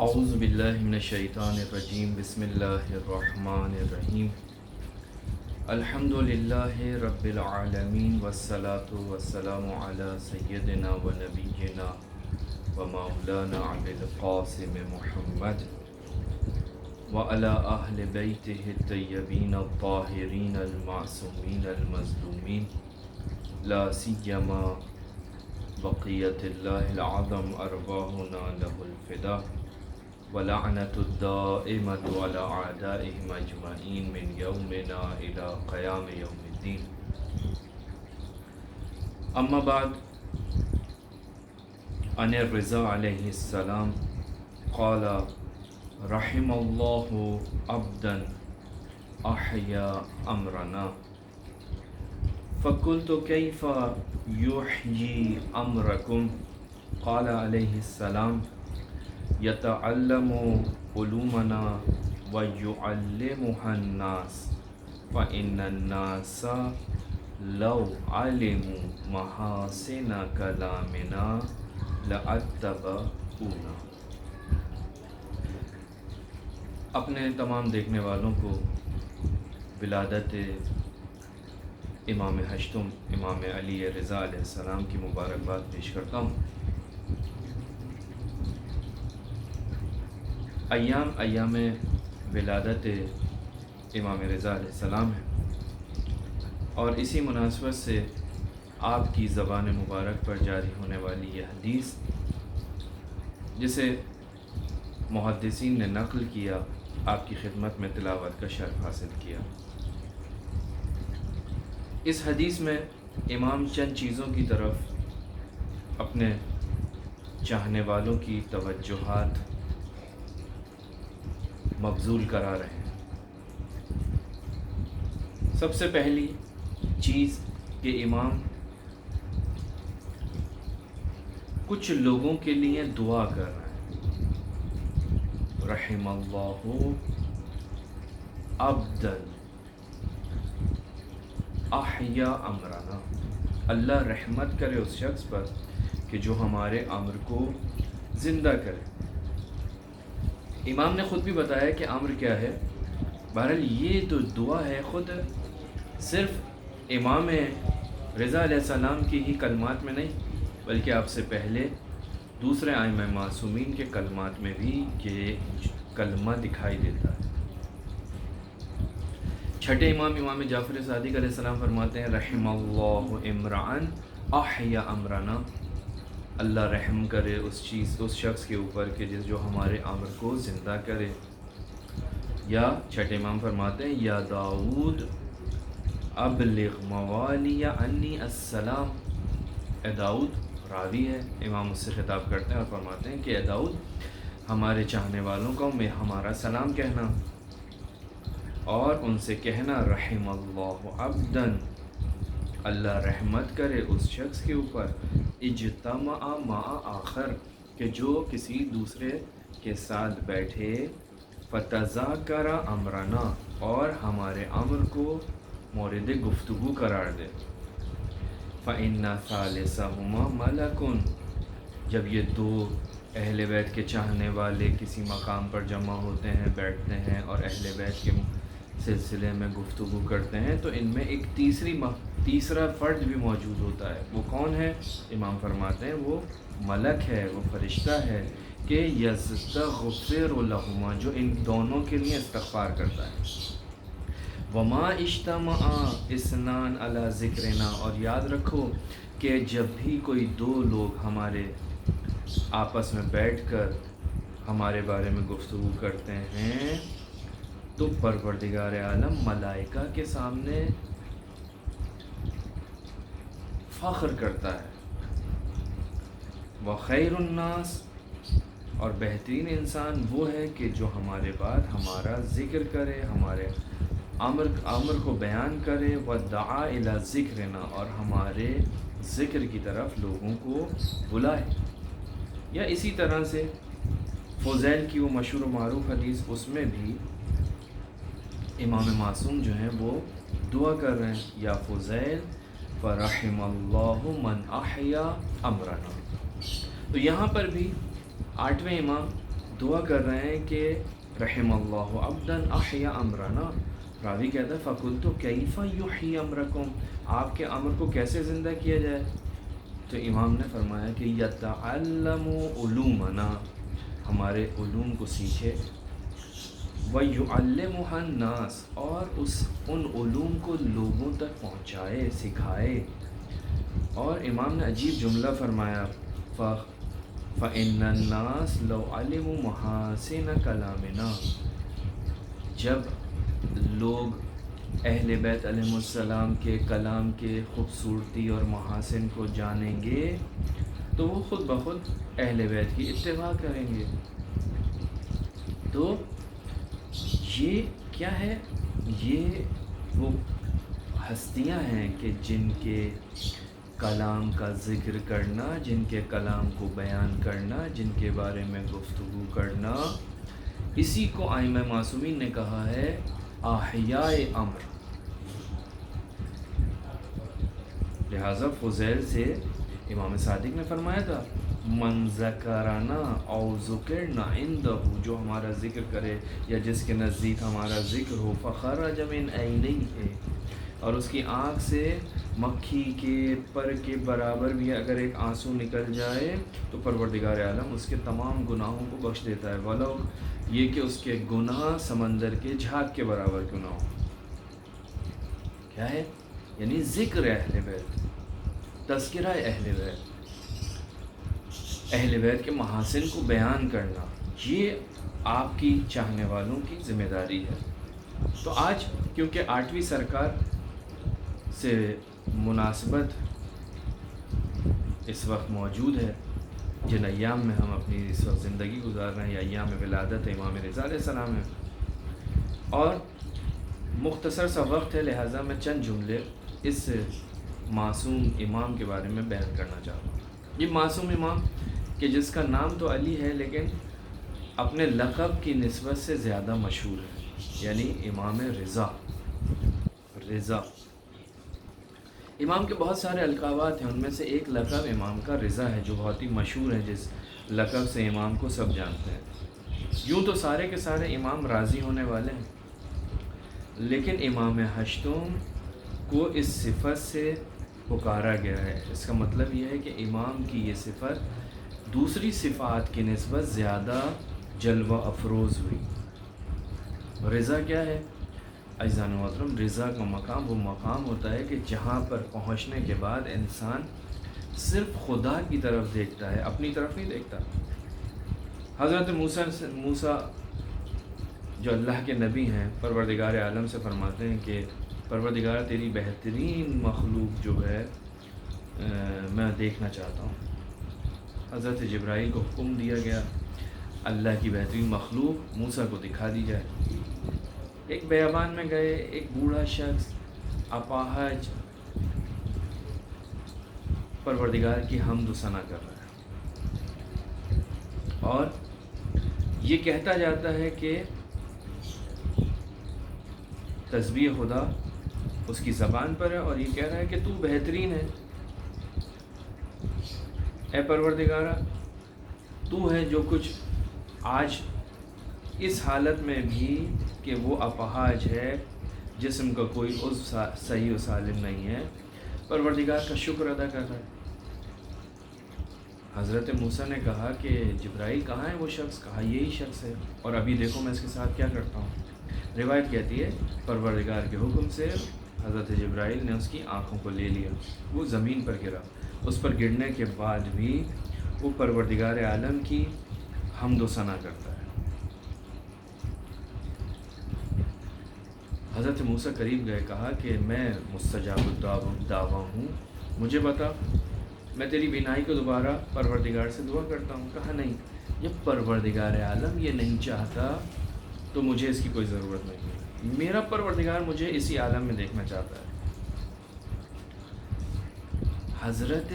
اعوذ باللہ من الشیطان الرجیم بسم اللہ الرحمن الرحیم الحمد للہ رب العالمین والصلاة والسلام علی سیدنا و نبینا و مولانا ابی القاسم محمد وعلی اہل بیتہ الطیبین الطاہرین المعصومین المظلومین لا سیما بقیت اللہ العظم ارواحنا لہ الفدا وَلَعْنَةُ الدَّائِمَةُ عَلَىٰ أَعْدَائِهِمْ أَجْمَعِينَ مِنْ يَوْمِنَا إِلَىٰ قِيَامِ يَوْمِ الدِّينِ. اما بعد، عن الرضا علیہ السلام قال رحم اللہ عبدا احیا امرنا فقلت کیف یحیی امرکم قال علیہ السلام یتعلم علومنا ویعلمها الناس فإن الناس لو علموا محاسن کلامنا لاتبعونا. اپنے تمام دیکھنے والوں کو ولادت امام ہشتم امام علی رضا علیہ السلام کی مبارکباد پیش کرتا ہوں. ایام ولادت امام رضا علیہ السلام ہے، اور اسی مناسبت سے آپ کی زبان مبارک پر جاری ہونے والی یہ حدیث جسے محدثین نے نقل کیا، آپ کی خدمت میں تلاوت کا شرف حاصل کیا. اس حدیث میں امام چند چیزوں کی طرف اپنے چاہنے والوں کی توجہات مبذول کرا رہے ہیں. سب سے پہلی چیز کہ امام کچھ لوگوں کے لیے دعا کر رہے ہیں. رحم اللہ عبدا احیا امرنا، اللہ رحمت کرے اس شخص پر کہ جو ہمارے امر کو زندہ کرے. امام نے خود بھی بتایا کہ امر کیا ہے. بہرحال یہ تو دعا ہے، خود صرف امام رضا علیہ السلام کی ہی کلمات میں نہیں، بلکہ آپ سے پہلے دوسرے ائمہ معصومین کے کلمات میں بھی یہ کلمہ دکھائی دیتا ہے. چھٹے امام جعفر صادق علیہ السلام فرماتے ہیں رحم اللہ امرأن احیا امرنا، اللہ رحم کرے اس شخص کے اوپر کہ جو ہمارے امر کو زندہ کرے. یا چھٹے امام فرماتے ہیں یا داؤد ابلغ موالی انی السلام، اے داؤد راوی ہے، امام اس سے خطاب کرتے ہیں اور فرماتے ہیں کہ اے داؤد ہمارے چاہنے والوں کو میں ہمارا سلام کہنا، اور ان سے کہنا رحم اللہ عبدا، اللہ رحمت کرے اس شخص کے اوپر اجتمع مع آخر، کہ جو کسی دوسرے کے ساتھ بیٹھے فتذاکر امرنا، اور ہمارے امر کو مورد گفتگو قرار دے. فإن ثالثہما ملک، جب یہ دو اہل بیت کے چاہنے والے کسی مقام پر جمع ہوتے ہیں، بیٹھتے ہیں اور اہل بیت کے سلسلے میں گفتگو کرتے ہیں، تو ان میں ایک تیسرا فرد بھی موجود ہوتا ہے. وہ کون ہے؟ امام فرماتے ہیں وہ ملک ہے، وہ فرشتہ ہے کہ یستغفر لہما، جو ان دونوں کے لیے استغفار کرتا ہے. وما اجتمع اثنان علی ذکرنا، اور یاد رکھو کہ جب بھی کوئی دو لوگ ہمارے آپس میں بیٹھ کر ہمارے بارے میں گفتگو کرتے ہیں تو پروردگار عالم ملائکہ کے سامنے فخر کرتا ہے. وخیر الناس، اور بہترین انسان وہ ہے کہ جو ہمارے بعد ہمارا ذکر کرے، ہمارے امر کو بیان کرے. ودعا الی ذکرنا، اور ہمارے ذکر کی طرف لوگوں کو بلائے. یا اسی طرح سے فضیل کی وہ مشہور و معروف حدیث، اس میں بھی امام معصوم جو ہیں وہ دعا کر رہے ہیں یا فضیل فرحم اللہ من احیا امرنا. تو یہاں پر بھی 8ویں امام دعا کر رہے ہیں کہ رحم اللہ عبدن احیا امرنا. راوی کہتا ہے فقلت کیف یحیی امرکم، آپ کے امر کو کیسے زندہ کیا جائے؟ تو امام نے فرمایا کہ یتعلم علومنا، ہمارے علوم کو سیکھے، وَيُعَلِّمُهَا النَّاسِ، اور ان علوم کو لوگوں تک پہنچائے، سکھائے. اور امام نے عجیب جملہ فرمایا فَإِنَّ النَّاسِ لَوْ عَلِمُوا مَحَاسِنَ كَلَامِنَا، جب لوگ اہل بیت علیہ السلام کے کلام کے خوبصورتی اور محاسن کو جانیں گے تو وہ خود بخود اہل بیت کی اتباع کریں گے. تو یہ کیا ہے؟ یہ وہ ہستیاں ہیں کہ جن کے کلام کا ذکر کرنا، جن کے کلام کو بیان کرنا، جن کے بارے میں گفتگو کرنا، اسی کو ائمہ معصومین نے کہا ہے احیاء امر. لہٰذا فضیل سے امام صادق نے فرمایا تھا من ذکرنا او ذکرنا عنده، جو ہمارا ذکر کرے یا جس کے نزدیک ہمارا ذکر ہو، فخرج من عینیہ، اور اس کی آنکھ سے مکھی کے پر کے برابر بھی اگر ایک آنسو نکل جائے تو پروردگار عالم اس کے تمام گناہوں کو بخش دیتا ہے، ولو یہ کہ اس کے گناہ سمندر کے جھاگ کے برابر کیوں نہ ہو. کیا ہے؟ یعنی ذکر اہل بیت، تذکرہ اہل بیت، اہل بیت کے محاسن کو بیان کرنا، یہ آپ کی چاہنے والوں کی ذمہ داری ہے. تو آج کیونکہ 8ویں سرکار سے مناسبت اس وقت موجود ہے، جن ایام میں ہم اپنی اس وقت زندگی گزار رہے ہیں، یا ایام ولادت امام رضا علیہ السلام ہے، اور مختصر سا وقت ہے، لہٰذا میں چند جملے اس معصوم امام کے بارے میں بیان کرنا چاہتا ہوں. یہ معصوم امام کہ جس کا نام تو علی ہے لیکن اپنے لقب کی نسبت سے زیادہ مشہور ہے، یعنی امام رضا. امام کے بہت سارے القابات ہیں، ان میں سے ایک لقب امام کا رضا ہے جو بہت ہی مشہور ہے، جس لقب سے امام کو سب جانتے ہیں. یوں تو سارے کے سارے امام راضی ہونے والے ہیں، لیکن امام ہشتم کو اس صفت سے پکارا گیا ہے. اس کا مطلب یہ ہے کہ امام کی یہ صفت دوسری صفات کی نسبت زیادہ جلوہ افروز ہوئی. رضا کیا ہے؟ عزیزان و محترم، رضا کا مقام وہ مقام ہوتا ہے کہ جہاں پر پہنچنے کے بعد انسان صرف خدا کی طرف دیکھتا ہے، اپنی طرف نہیں دیکھتا. حضرت موسیٰ جو اللہ کے نبی ہیں، پروردگار عالم سے فرماتے ہیں کہ پروردگار تیری بہترین مخلوق جو ہے میں دیکھنا چاہتا ہوں. حضرت جبرائیل کو حکم دیا گیا اللہ کی بہترین مخلوق موسیٰ کو دکھا دی جائے. ایک بیابان میں گئے، ایک بوڑھا شخص اپاہج پروردگار کی حمد و ثنا کر رہا ہے، اور یہ کہتا جاتا ہے کہ تسبیح خدا اس کی زبان پر ہے، اور یہ کہہ رہا ہے کہ تو بہترین ہے، اے پروردگارہ تو ہے جو کچھ آج اس حالت میں بھی کہ وہ اپاہج ہے، جسم کا کوئی عضو صحیح و سالم نہیں ہے، پروردگار کا شکر ادا کر رہا ہے. حضرت موسیٰ نے کہا کہ جبرائیل کہاں ہے وہ شخص؟ کہا یہی شخص ہے، اور ابھی دیکھو میں اس کے ساتھ کیا کرتا ہوں. روایت کہتی ہے پروردگار کے حکم سے حضرت جبرائیل نے اس کی آنکھوں کو لے لیا، وہ زمین پر گرا. اس پر گرنے کے بعد بھی وہ پروردگار عالم کی حمد و ثنا کرتا ہے. حضرت موسیٰ قریب گئے، کہا کہ میں مستجاب الدعویٰ ہوں، مجھے بتا، میں تیری بینائی کو دوبارہ پروردگار سے دعا کرتا ہوں. کہا نہیں، جب پروردگار عالم یہ نہیں چاہتا تو مجھے اس کی کوئی ضرورت نہیں ہے، میرا پروردگار مجھے اسی عالم میں دیکھنا چاہتا ہے. حضرت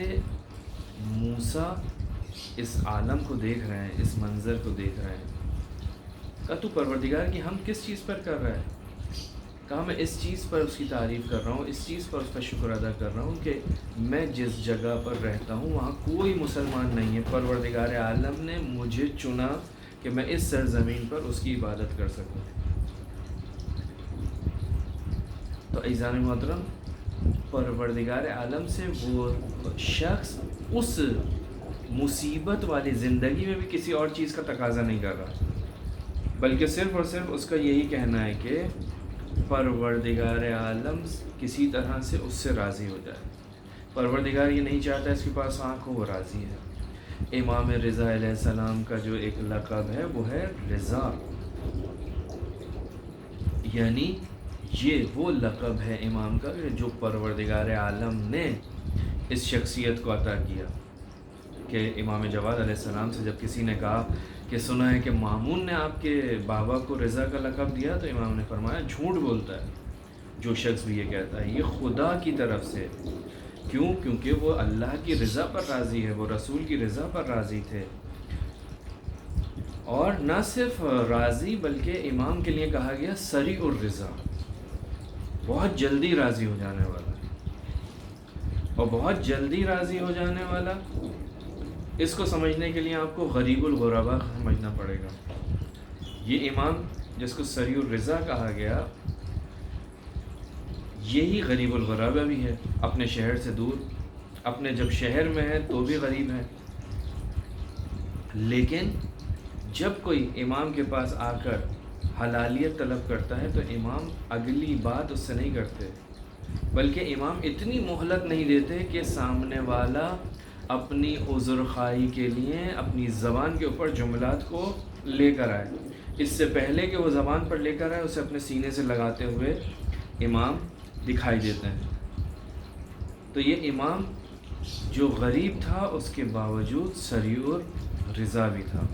موسیٰ اس عالم کو دیکھ رہے ہیں، اس منظر کو دیکھ رہے ہیں. کہا تو پروردگار کی ہم کس چیز پر کر رہا ہے؟ کہا میں اس چیز پر اس کی تعریف کر رہا ہوں، اس چیز پر اس کا شکر ادا کر رہا ہوں کہ میں جس جگہ پر رہتا ہوں وہاں کوئی مسلمان نہیں ہے، پروردگار عالم نے مجھے چنا کہ میں اس سرزمین پر اس کی عبادت کر سکوں۔ تو عزیزان محترم، پروردگار عالم سے وہ شخص اس مصیبت والی زندگی میں بھی کسی اور چیز کا تقاضا نہیں کر رہا، بلکہ صرف اور صرف اس کا یہی کہنا ہے کہ پروردگار عالم کسی طرح سے اس سے راضی ہو جائے۔ پروردگار یہ نہیں چاہتا اس کے پاس آنکھ ہو، وہ راضی ہے۔ امام رضا علیہ السلام کا جو ایک لقب ہے وہ ہے رضا، یعنی یہ وہ لقب ہے امام کا جو پروردگار عالم نے اس شخصیت کو عطا کیا۔ کہ امام جواد علیہ السلام سے جب کسی نے کہا کہ سنا ہے کہ مامون نے آپ کے بابا کو رضا کا لقب دیا، تو امام نے فرمایا جھوٹ بولتا ہے جو شخص بھی یہ کہتا ہے، یہ خدا کی طرف سے۔ کیوں؟ کیونکہ وہ اللہ کی رضا پر راضی ہے، وہ رسول کی رضا پر راضی تھے، اور نہ صرف راضی بلکہ امام کے لیے کہا گیا سریع الرضا، بہت جلدی راضی ہو جانے والا۔ اور بہت جلدی راضی ہو جانے والا، اس کو سمجھنے کے لیے آپ کو غریب الغربا سمجھنا پڑے گا۔ یہ امام جس کو سریع الرضا کہا گیا، یہی غریب الغربا بھی ہے، اپنے شہر سے دور، اپنے جب شہر میں ہے تو بھی غریب ہے، لیکن جب کوئی امام کے پاس آ کر حلالیت طلب کرتا ہے تو امام اگلی بات اس سے نہیں کرتے، بلکہ امام اتنی مہلت نہیں دیتے کہ سامنے والا اپنی عذر خواہی کے لیے اپنی زبان کے اوپر جملات کو لے کر آئے، اس سے پہلے کہ وہ زبان پر لے کر آئے اسے اپنے سینے سے لگاتے ہوئے امام دکھائی دیتے ہیں۔ تو یہ امام جو غریب تھا اس کے باوجود سریع الرضا بھی تھا۔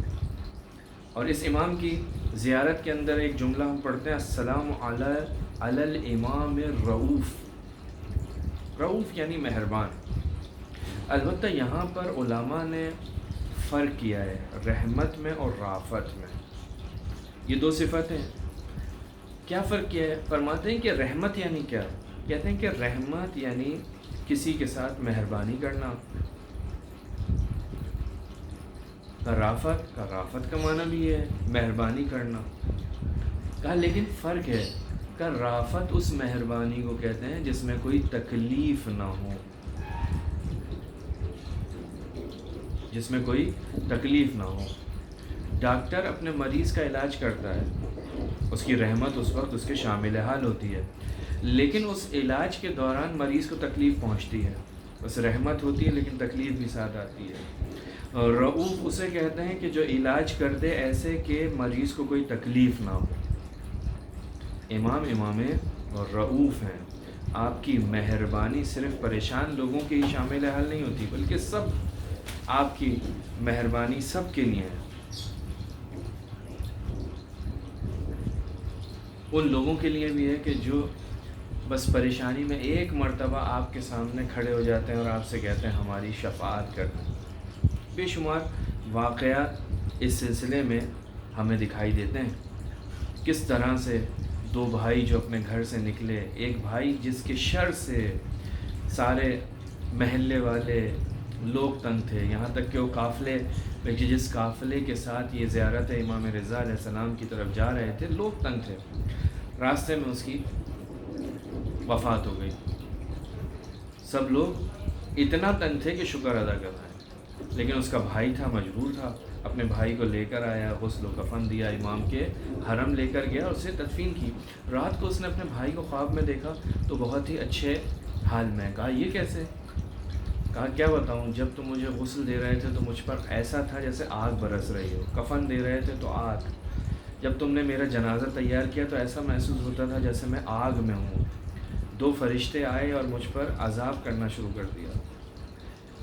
اور اس امام کی زیارت کے اندر ایک جملہ ہم پڑھتے ہیں، السلام علی الامام الرؤوف۔ رؤوف یعنی مہربان۔ البتہ یہاں پر علماء نے فرق کیا ہے رحمت میں اور رافت میں، یہ دو صفتیں۔ کیا فرق کیا ہے؟ فرماتے ہیں کہ رحمت یعنی کیا؟ کہتے ہیں کہ رحمت یعنی کسی کے ساتھ مہربانی کرنا، رافت کا معنی بھی ہے مہربانی کرنا۔ کہا لیکن فرق ہے، کہ رافت اس مہربانی کو کہتے ہیں جس میں کوئی تکلیف نہ ہو، جس میں کوئی تکلیف نہ ہو۔ ڈاکٹر اپنے مریض کا علاج کرتا ہے، اس کی رحمت اس وقت اس کے شامل حال ہوتی ہے، لیکن اس علاج کے دوران مریض کو تکلیف پہنچتی ہے، بس رحمت ہوتی ہے لیکن تکلیف بھی ساتھ آتی ہے۔ اور رؤوف اسے کہتے ہیں کہ جو علاج کر دے ایسے کہ مریض کو کوئی تکلیف نہ ہو۔ امام رؤوف ہیں، آپ کی مہربانی صرف پریشان لوگوں کے ہی شامل حال نہیں ہوتی، بلکہ سب، آپ کی مہربانی سب کے لیے ہے، ان لوگوں کے لیے بھی ہے کہ جو بس پریشانی میں ایک مرتبہ آپ کے سامنے کھڑے ہو جاتے ہیں اور آپ سے کہتے ہیں ہماری شفاعت کر دیں۔ بے شمار واقعات اس سلسلے میں ہمیں دکھائی دیتے ہیں، کس طرح سے دو بھائی جو اپنے گھر سے نکلے، ایک بھائی جس کے شر سے سارے محلے والے لوگ تنگ تھے، یہاں تک کہ وہ قافلے جس قافلے کے ساتھ یہ زیارت امام رضا علیہ السلام کی طرف جا رہے تھے، لوگ تنگ تھے، راستے میں اس کی وفات ہو گئی۔ سب لوگ اتنا تنگ تھے کہ شکر ادا کر رہے ہیں، لیکن اس کا بھائی تھا، مجبور تھا، اپنے بھائی کو لے کر آیا، غسل و کفن دیا، امام کے حرم لے کر گیا اور اسے تدفین کی۔ رات کو اس نے اپنے بھائی کو خواب میں دیکھا تو بہت ہی اچھے حال میں، کہا یہ کیسے؟ کہا کیا بتاؤں، جب تم مجھے غسل دے رہے تھے تو مجھ پر ایسا تھا جیسے آگ برس رہی ہو، کفن دے رہے تھے تو آگ، جب تم نے میرا جنازہ تیار کیا تو ایسا محسوس ہوتا تھا جیسے میں آگ میں ہوں، دو فرشتے آئے اور مجھ پر عذاب کرنا شروع کر دیا۔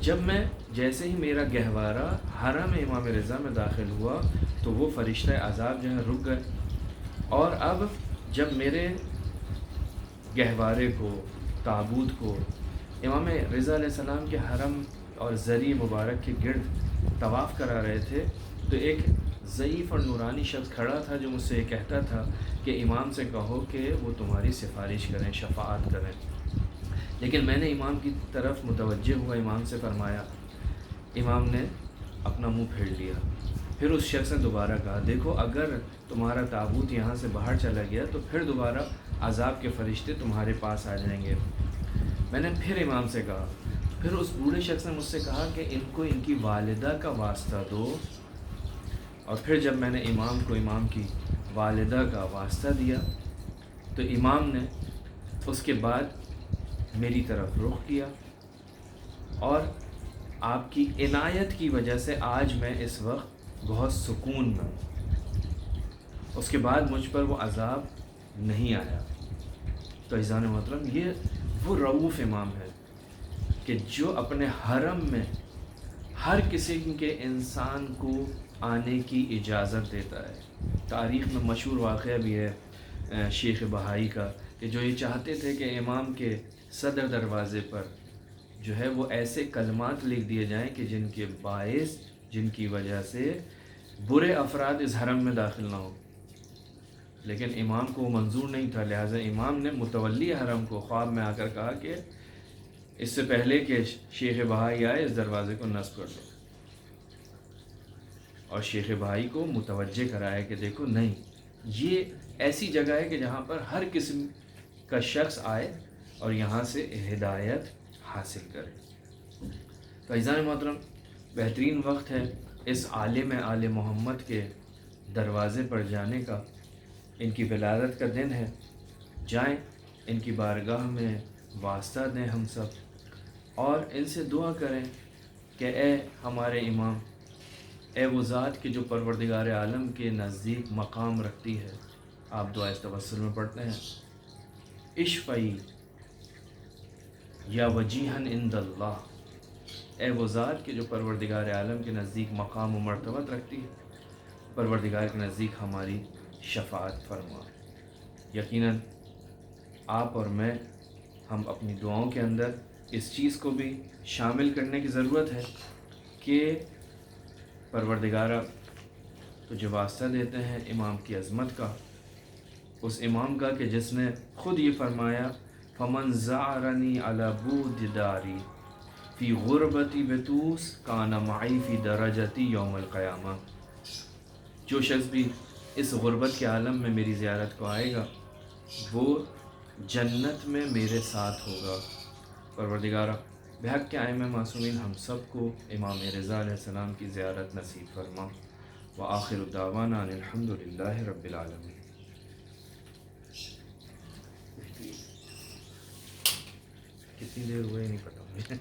جب میں جیسے ہی میرا گہوارہ حرم امام رضا میں داخل ہوا تو وہ فرشتہ عذاب جو ہیں رک گئے، اور اب جب میرے گہوارے کو، تابوت کو امام رضا علیہ السلام کے حرم اور زری مبارک کے گرد طواف کرا رہے تھے تو ایک ضعیف اور نورانی شخص کھڑا تھا جو مجھ سے یہ کہتا تھا کہ امام سے کہو کہ وہ تمہاری سفارش کریں، شفاعت کریں۔ لیکن میں نے امام کی طرف متوجہ ہوا، امام سے فرمایا، امام نے اپنا منہ پھیر لیا، پھر اس شخص نے دوبارہ کہا دیکھو اگر تمہارا تابوت یہاں سے باہر چلا گیا تو پھر دوبارہ عذاب کے فرشتے تمہارے پاس آ جائیں گے۔ میں نے پھر امام سے کہا، پھر اس بوڑھے شخص نے مجھ سے کہا کہ ان کو ان کی والدہ کا واسطہ دو، اور پھر جب میں نے امام کو امام کی والدہ کا واسطہ دیا تو امام نے اس کے بعد میری طرف رخ کیا، اور آپ کی عنایت کی وجہ سے آج میں اس وقت بہت سکون میں ہوں۔ اس کے بعد مجھ پر وہ عذاب نہیں آیا۔ تو عزیزان محترم، یہ وہ رؤوف امام ہے کہ جو اپنے حرم میں ہر قسم کے انسان کو آنے کی اجازت دیتا ہے۔ تاریخ میں مشہور واقعہ بھی ہے شیخ بہائی کا کہ جو یہ چاہتے تھے کہ امام کے صدر دروازے پر جو ہے وہ ایسے کلمات لکھ دیے جائیں کہ جن کے باعث، جن کی وجہ سے برے افراد اس حرم میں داخل نہ ہوں، لیکن امام کو وہ منظور نہیں تھا۔ لہٰذا امام نے متولی حرم کو خواب میں آ کر کہا کہ اس سے پہلے کہ شیخ بہائی آئے اس دروازے کو نصب کر دو، اور شیخ بہائی کو متوجہ کرایا کہ دیکھو نہیں، یہ ایسی جگہ ہے کہ جہاں پر ہر قسم کا شخص آئے اور یہاں سے ہدایت حاصل کرے۔ تو عزیزان محترم، بہترین وقت ہے اس عالم آل محمد کے دروازے پر جانے کا، ان کی ولادت کا دن ہے۔ جائیں، ان کی بارگاہ میں واسطہ دیں ہم سب، اور ان سے دعا کریں کہ اے ہمارے امام، اے وہ ذات کہ جو پروردگار عالم کے نزدیک مقام رکھتی ہے، آپ دعا توسل میں پڑھتے ہیں، اشفعی یا وجیہن عند اللہ، اے وہ ذات کہ جو پروردگار عالم کے نزدیک مقام و مرتبت رکھتی ہے، پروردگار کے نزدیک ہماری شفاعت فرما۔ یقیناً آپ اور میں، ہم اپنی دعاؤں کے اندر اس چیز کو بھی شامل کرنے کی ضرورت ہے کہ پروردگارہ تجھے واسطہ دیتے ہیں امام کی عظمت کا، اس امام کا کہ جس نے خود یہ فرمایا فمن زارنی علی بود داری فی غربتی بتوس کان معی فی درجتی یوم القیامہ، جو شخص بھی اس غربت کے عالم میں میری زیارت کو آئے گا وہ جنت میں میرے ساتھ ہوگا۔ پروردگارہ بحق کے ائمہ معصومین ہم سب کو امام رضا علیہ السلام کی زیارت نصیب فرما۔ وآخر دعوانا ان الحمد للہ رب العالمین۔ کتنی دیر ہوئے نہیں پتہ مجھے۔